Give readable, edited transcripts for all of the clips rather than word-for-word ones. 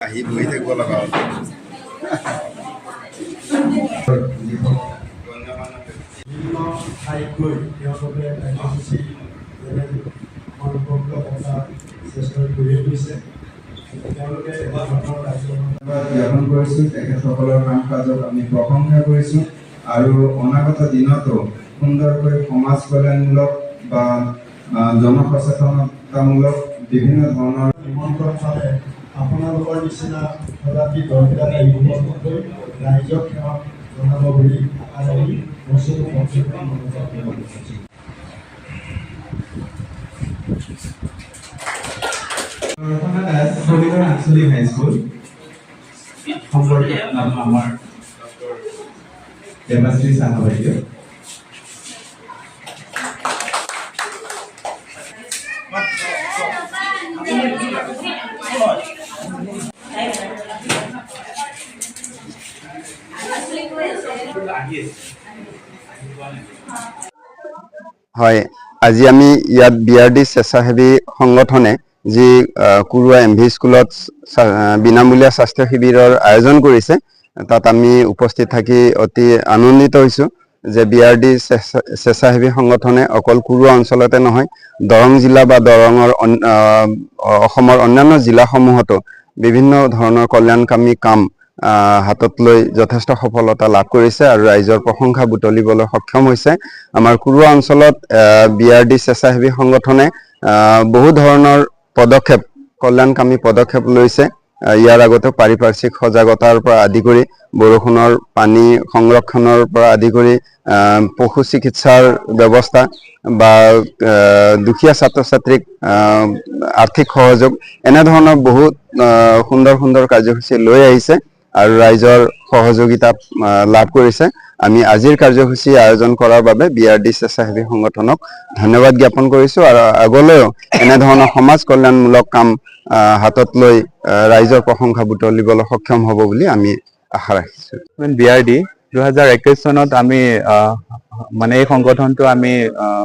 আহি বহি থাকিব লগা হ'ল জ্ঞাপন কৰিছোঁ তেখেতসকলৰ কাম কাজক আমি প্ৰশংসা কৰিছোঁ আৰু অনাগত দিনতো সুন্দৰকৈ সমাজ কল্যাণমূলক বা জনসচেতনতামূলক বিভিন্ন ধৰণৰ নিমন্ত্ৰণ চালে আপোনালোকৰ নিচিনা সজাতি দলবিলাক এই উপস্থিত হৈ ৰাইজক সেৱা জনাব বুলি আশা কৰি বস্তুটো সংক্ষেপে মনোযোগ দিব বিচাৰিছোঁ। আঞ্চলিক হাইস্কুল সম্পৰ্কে আমাৰ দেৱাশ্ৰী সাহা বাইদেউ হয় আজি আমি ইয়াত বিআৰডি স্বেচ্ছাসেৱী সংগঠনে যি কুৰুৱা এমভি স্কুলত বিনামূলীয়া স্বাস্থ্য শিবিৰৰ আয়োজন কৰিছে তাত আমি উপস্থিত থাকি অতি আনন্দিত হৈছোঁ যে বিআৰডি স্বেচ্ছাসেৱী সংগঠনে অকল কুৰুৱা অঞ্চলতে নহয় দৰং জিলা বা দৰঙৰ অসমৰ অন্যান্য জিলাসমূহতো বিভিন্ন ধৰণৰ কল্যাণকামী কাম হাতত লৈ যথেষ্ট সফলতা লাভ কৰিছে আৰু ৰাইজৰ প্ৰশংসা বুটলিবলৈ সক্ষম হৈছে আমাৰ কুৰুৱা অঞ্চলত বিআৰডি স্বেচ্ছাসেৱী সংগঠনে বহু ধৰণৰ পদক্ষেপ কল্যাণকামী পদক্ষেপ লৈছে ইয়াৰ আগতে পাৰিপাৰ্শ্বিক সজাগতাৰ পৰা আদি কৰি বৰষুণৰ পানী সংৰক্ষণৰ পৰা আদি কৰি পশু চিকিৎসাৰ ব্যৱস্থা বা দুখীয়া ছাত্ৰ ছাত্ৰীক আৰ্থিক সহযোগ এনে ধৰণৰ বহুত সুন্দৰ সুন্দৰ কাৰ্যসূচী লৈ আহিছে আৰু ৰাইজৰ সহযোগিতা লাভ কৰিছে আমি আজিৰ কাৰ্যসূচী আয়োজন কৰাৰ বাবে বিআৰডি স্বেচ্ছাসেৱী সংগঠনক ধন্যবাদ জ্ঞাপন কৰিছোঁ আৰু আগলৈও এনে ধৰণৰ সমাজ কল্যাণমূলক কাম হাতত লৈ ৰাইজৰ প্ৰশংসা বুটলিবলৈ সক্ষম হ'ব বুলি আমি আশা ৰাখিছোঁ বিআৰডি 2021 চনত আমি মানে এই সংগঠনটো আমি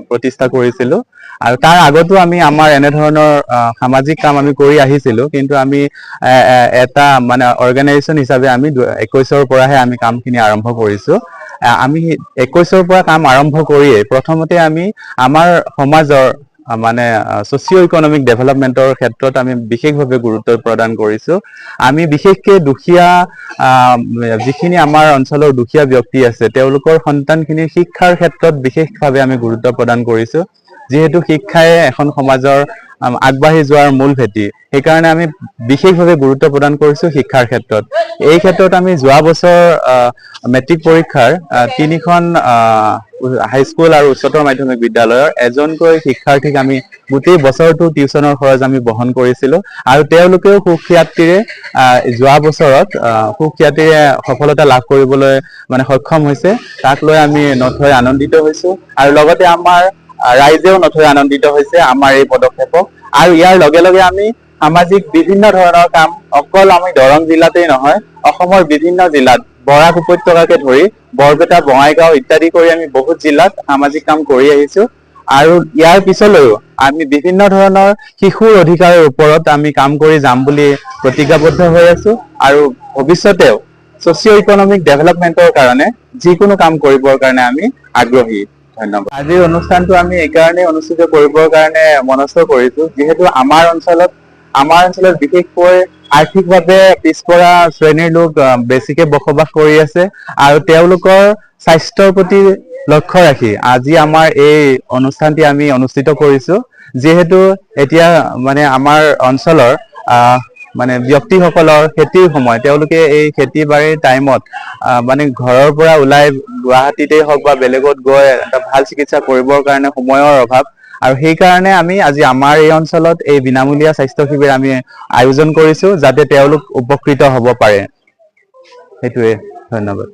প্ৰতিষ্ঠা কৰিছিলোঁ আৰু তাৰ আগতো আমি আমাৰ এনে ধৰণৰ সামাজিক কাম আমি কৰি আহিছিলোঁ কিন্তু আমি এটা মানে অৰ্গেনাইজেশ্যন হিচাপে আমি 21ৰ পৰাহে আমি কামখিনি আৰম্ভ কৰিছোঁ আমি 21ৰ পৰা কাম আৰম্ভ কৰিয়ে প্ৰথমতে আমি আমাৰ সমাজৰ মানে সোশিও ইকোনমিক ডেভেলপমেন্টৰ ক্ষেত্ৰত আমি বিশেষভাৱে গুৰুত্ব প্ৰদান কৰিছোঁ আমি বিশেষকৈ দুখীয়া যিখিনি আমাৰ অঞ্চলৰ দুখীয়া ব্যক্তি আছে তেওঁলোকৰ সন্তানখিনিৰ শিক্ষাৰ ক্ষেত্ৰত বিশেষভাৱে আমি গুৰুত্ব প্ৰদান কৰিছোঁ যেহেতু শিক্ষাই এখন সমাজৰ আগবাঢ়ি যোৱাৰ মূল ভেটি সেইকাৰণে আমি বিশেষভাৱে গুৰুত্ব প্ৰদান কৰিছোঁ শিক্ষাৰ ক্ষেত্ৰত এই ক্ষেত্ৰত আমি যোৱা বছৰ মেট্ৰিক পৰীক্ষাৰ 3খন হাইস্কুল আৰু উচ্চতৰ মাধ্যমিক বিদ্যালয়ৰ এজনকৈ শিক্ষাৰ্থীক আমি গোটেই বছৰটো টিউচনৰ খৰচ আমি বহন কৰিছিলোঁ আৰু তেওঁলোকেও সুখ্যাতিৰে যোৱা বছৰত সুখ্যাতিৰে সফলতা লাভ কৰিবলৈ মানে সক্ষম হৈছে তাক লৈ আমি নথৈ আনন্দিত হৈছোঁ আৰু লগতে আমাৰ ৰাইজেও নথৈ আনন্দিত হৈছে আমাৰ এই পদক্ষেপক আৰু ইয়াৰ লগে লগে আমি সামাজিক বিভিন্ন ধৰণৰ কাম অকল আমি দৰং জিলাতেই নহয় অসমৰ বিভিন্ন জিলাত বৰাক উপত্যকাকে ধৰি বৰপেটা বঙাইগাঁও ইত্যাদি কৰি আমি বহুত জিলাত সামাজিক কাম কৰি আহিছোঁ আৰু ইয়াৰ পিছলৈও আমি বিভিন্ন ধৰণৰ শিশুৰ অধিকাৰৰ ওপৰত আমি কাম কৰি যাম বুলি প্ৰতিজ্ঞাবদ্ধ হৈ আছোঁ আৰু ভৱিষ্যতেও সোশিও ইকোনমিক ডেভেলপমেন্টৰ কাৰণে যিকোনো কাম কৰিবৰ কাৰণে আমি আগ্ৰহী ধন্যবাদ আজিৰ অনুষ্ঠানটো আমি এইকাৰণে অনুষ্ঠিত কৰিবৰ কাৰণে মনস্থ কৰিছোঁ যিহেতু আমাৰ অঞ্চলত বিশেষকৈ আৰ্থিকভাৱে পিছপৰা শ্ৰেণীৰ লোক বেছিকে বসবাস কৰি আছে আৰু তেওঁলোকৰ স্বাস্থ্যৰ প্ৰতি লক্ষ্য ৰাখি আজি আমাৰ এই অনুষ্ঠানটি আমি অনুষ্ঠিত কৰিছোঁ যেহেতু এতিয়া মানে আমাৰ অঞ্চলৰ মানে ব্যক্তিসকলৰ খেতিৰ সময় তেওঁলোকে এই খেতি বাৰীৰ টাইমত মানে ঘৰৰ পৰা ওলাই গুৱাহাটীতেই হওক বা বেলেগত গৈ এটা ভাল চিকিৎসা কৰিবৰ কাৰণে সময়ৰ অভাৱ আৰু সেই কাৰণে আমি আজি আমাৰ এই অঞ্চলত এই বিনামূলীয়া স্বাস্থ্য শিবিৰ আমি আয়োজন কৰিছোঁ যাতে তেওঁলোক উপকৃত হ'ব পাৰে সেইটোৱে ধন্যবাদ